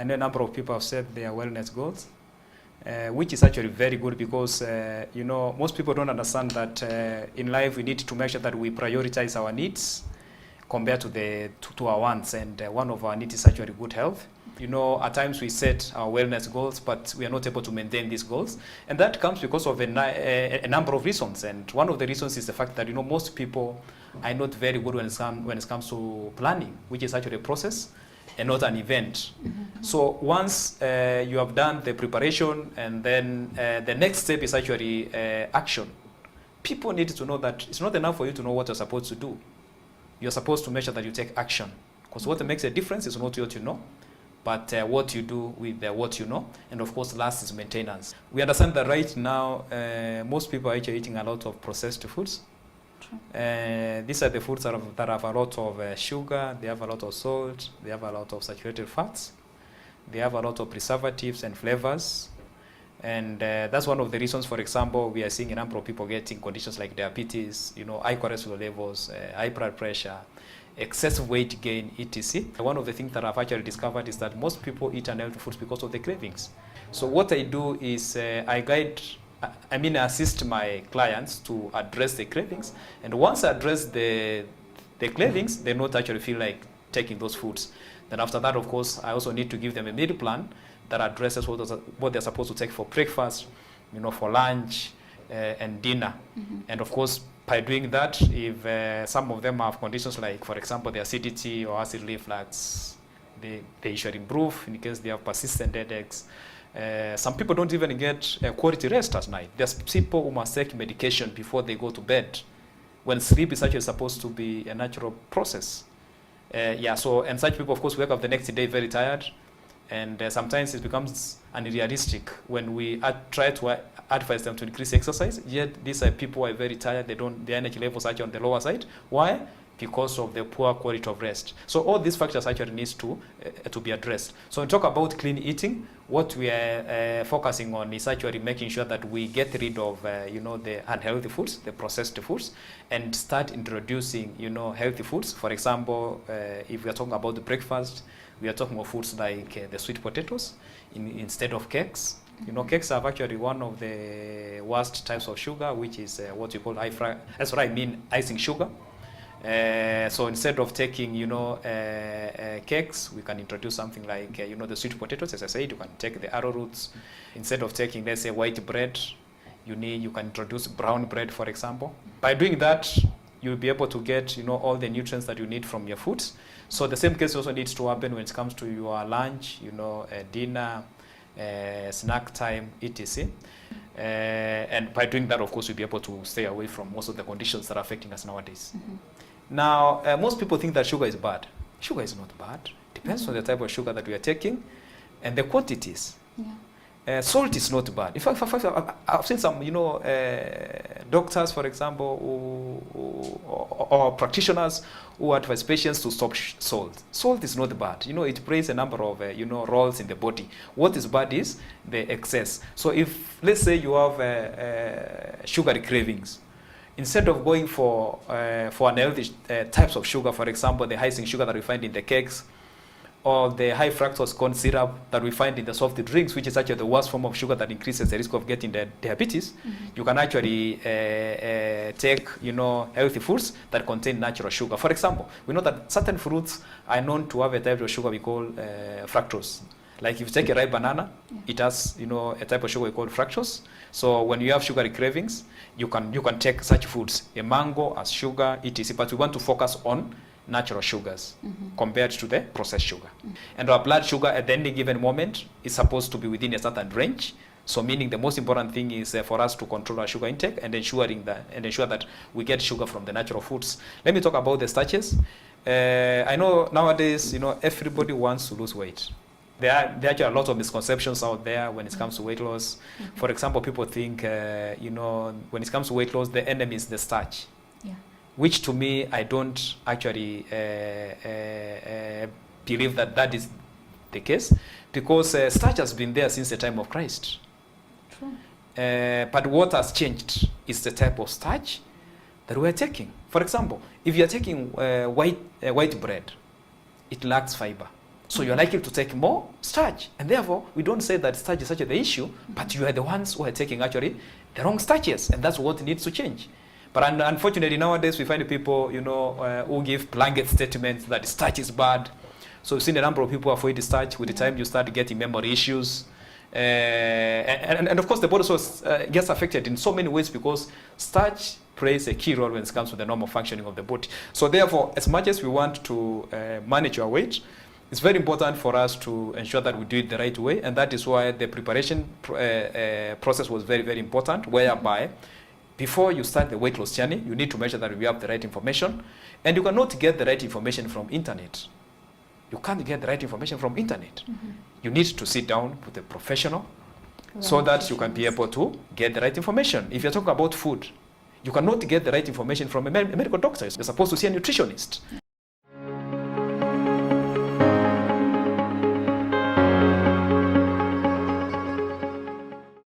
I know a number of people have set their wellness goals, which is actually very good because, most people don't understand that in life we need to make sure that we prioritize our needs compared to our wants, and one of our needs is actually good health. At times we set our wellness goals, but we are not able to maintain these goals, and that comes because of a number of reasons. And one of the reasons is the fact that most people are not very good when it comes to planning, which is actually a process and not an event. Mm-hmm. So once you have done the preparation, and then the next step is actually action. People need to know that it's not enough for you to know what you're supposed to do. You're supposed to make sure that you take action, because what makes a difference is not what you know, but what you do with what you know. And of course, last is maintenance. We understand that right now, most people are actually eating a lot of processed foods. These are the foods that have a lot of sugar, they have a lot of salt, they have a lot of saturated fats, they have a lot of preservatives and flavors. And that's one of the reasons, for example, we are seeing a number of people getting conditions like diabetes, high cholesterol levels, high blood pressure, excessive weight gain, etc. One of the things that I've actually discovered is that most people eat unhealthy foods because of the cravings. So what I do is I assist my clients to address the cravings. And once I address the cravings, they not actually feel like taking those foods. Then after that, of course, I also need to give them a meal plan that addresses what they're supposed to take for breakfast, for lunch, and dinner. Mm-hmm. And of course, by doing that, if some of them have conditions like, for example, the acidity or acid reflux, they should improve in case they have persistent headaches. Some people don't even get quality rest at night. There's people who must take medication before they go to bed, when sleep is actually supposed to be a natural process. And such people, of course, wake up the next day very tired. And sometimes it becomes unrealistic when we try to advise them to increase exercise. Yet these are people who are very tired. Their energy levels are actually on the lower side. Why? Because of the poor quality of rest. So all these factors actually needs to be addressed. So when we talk about clean eating, what we are focusing on is actually making sure that we get rid of the unhealthy foods, the processed foods, and start introducing healthy foods. For example, if we are talking about the breakfast, we are talking about foods like the sweet potatoes instead of cakes. Cakes have actually one of the worst types of sugar, which is what you call icing sugar. So instead of taking, cakes, we can introduce something like, the sweet potatoes. As I said, you can take the arrowroots. Instead of taking, let's say, white bread, you can introduce brown bread, for example. By doing that, you'll be able to get, all the nutrients that you need from your foods. So the same case also needs to happen when it comes to your lunch, dinner, snack time, etc. And by doing that, of course, you'll be able to stay away from most of the conditions that are affecting us nowadays. Mm-hmm. Now, most people think that sugar is bad. Sugar is not bad. Depends on the type of sugar that we are taking and the quantities. Yeah. Salt is not bad. In fact, I've seen some, doctors, for example, or practitioners who advise patients to stop salt. Salt is not bad. It plays a number of, roles in the body. What is bad is the excess. So if, let's say, you have sugar cravings, instead of going for unhealthy types of sugar, for example, the high sugar that we find in the cakes, or the high fructose corn syrup that we find in the soft drinks, which is actually the worst form of sugar that increases the risk of getting the diabetes, mm-hmm. You can actually take, healthy foods that contain natural sugar. For example, we know that certain fruits are known to have a type of sugar we call fructose. Like if you take a ripe banana, it has, a type of sugar we call fructose. So when you have sugary cravings, you can take such foods, a mango as sugar, etc. But we want to focus on natural sugars, mm-hmm. compared to the processed sugar. Mm-hmm. And our blood sugar at any given moment is supposed to be within a certain range. So meaning the most important thing is for us to control our sugar intake and ensure that we get sugar from the natural foods. Let me talk about the starches. I know nowadays, everybody wants to lose weight. There are actually a lot of misconceptions out there when it comes to weight loss. Mm-hmm. For example, people think, when it comes to weight loss, the enemy is the starch. Yeah. Which to me, I don't actually believe that is the case, because starch has been there since the time of Christ. True. But what has changed is the type of starch that we're taking. For example, if you're taking white bread, it lacks fiber. So you're likely to take more starch. And therefore, we don't say that starch is such the issue, but you are the ones who are taking actually the wrong starches, and that's what needs to change. But unfortunately, nowadays, we find people, you know, who give blanket statements that starch is bad. So we've seen a number of people avoid starch. With the time, you start getting memory issues. And of course, the body also gets affected in so many ways because starch plays a key role when it comes to the normal functioning of the body. So therefore, as much as we want to manage our weight, it's very important for us to ensure that we do it the right way, and that is why the preparation process was very, very important, whereby before you start the weight loss journey, you need to make sure that you have the right information, and you cannot get the right information from internet. You can't get the right information from internet. You need to sit down with a professional so that you can be able to get the right information. If you're talking about food, you cannot get the right information from a medical doctor. You're supposed to see a nutritionist.